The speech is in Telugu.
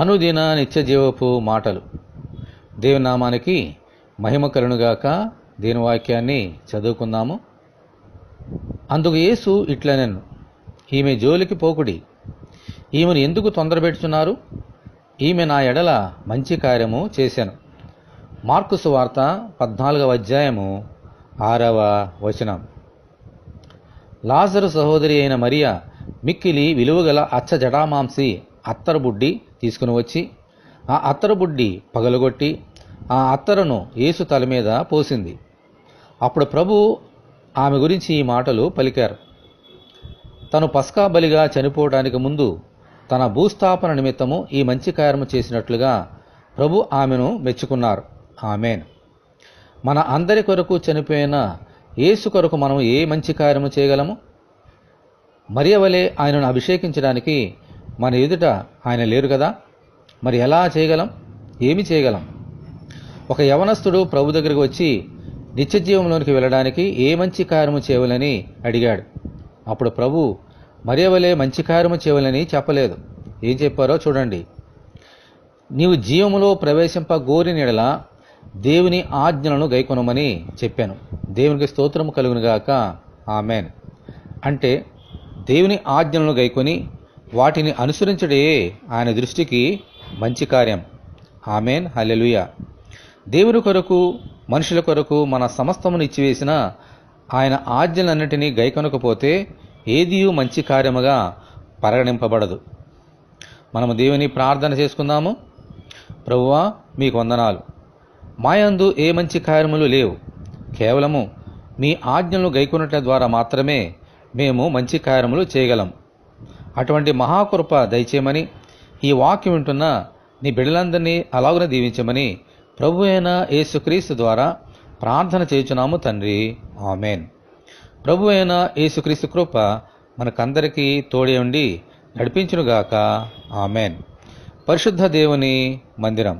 అనుదిన నిత్య జీవపు మాటలు. దేవుని నామానికి మహిమ కలుగునుగాక. దీని వాక్యాన్ని చదువుకుందాము. అందుకు యేసు ఇట్లనెను, ఈమె జోలికి పోకుడి, ఈమెను ఎందుకు తొందరపెట్టుచున్నారు? ఈమె నా ఎడల మంచి కార్యము చేశాను. మార్కు సువార్త 14వ అధ్యాయము 6వ వచనం. లాజరు సహోదరి అయిన మరియ మిక్కిలి విలువగల అచ్చ జటామాంసి అత్తరుబుడ్డి తీసుకుని వచ్చి ఆ అత్తరుబుడ్డి పగలగొట్టి ఆ అత్తరును యేసు తల మీద పోసింది. అప్పుడు ప్రభు ఆమె గురించి ఈ మాటలు పలికారు. తను పస్కా బలిగా చనిపోవడానికి ముందు తన భూస్థాపన నిమిత్తము ఈ మంచి కార్యము చేసినట్లుగా ప్రభు ఆమెను మెచ్చుకున్నారు. ఆమేన్. మన అందరి కొరకు చనిపోయిన యేసు కొరకు మనం ఏ మంచి కార్యము చేయగలము? మరియ వలె ఆయనను అభిషేకించడానికి మన ఎదుట ఆయన లేరు కదా. మరి ఎలా చేయగలం? ఏమి చేయగలం? ఒక యవనస్తుడు ప్రభు దగ్గరికి వచ్చి నిత్య జీవంలోనికి వెళ్ళడానికి ఏ మంచి కార్యము చేయవలని అడిగాడు. అప్పుడు ప్రభు మరియ వలె మంచి కార్యము చేయవలని చెప్పలేదు. ఏం చెప్పారో చూడండి. నీవు జీవములో ప్రవేశింప గోరిన యెడల దేవుని ఆజ్ఞలను గైకొనమని చెప్పాను. దేవునికి స్తోత్రము కలుగునుగాక. ఆమేన్. అంటే దేవుని ఆజ్ఞలను గైకొని వాటిని అనుసరించడే ఆయన దృష్టికి మంచి కార్యం. ఆమేన్. హల్లెలూయా. దేవుని కొరకు మనుషుల కొరకు మన సమస్తమును ఇచ్చివేసిన ఆయన ఆజ్ఞలన్నిటినీ గైకొనకపోతే ఏదియూ మంచి కార్యముగా పరిగణింపబడదు. మనము దేవుని ప్రార్థన చేసుకుందాము. ప్రభువా, మీకు వందనాలు. మాయందు ఏ మంచి కార్యములు లేవు. కేవలము మీ ఆజ్ఞలను గైకొనట్ల ద్వారా మాత్రమే మేము మంచి కార్యములు చేయగలం. అటువంటి మహాకృప దయచేయమని, ఈ వాక్యం వింటున్న నీ బిడ్డలందరినీ అలాగున దీవించమని ప్రభు అయిన యేసుక్రీస్తు ద్వారా ప్రార్థన చేయుచున్నాము తండ్రి. ఆమేన్. ప్రభు అయిన యేసుక్రీస్తు కృప మనకందరికీ తోడే ఉండి నడిపించునుగాక. ఆమేన్. పరిశుద్ధ దేవుని మందిరం.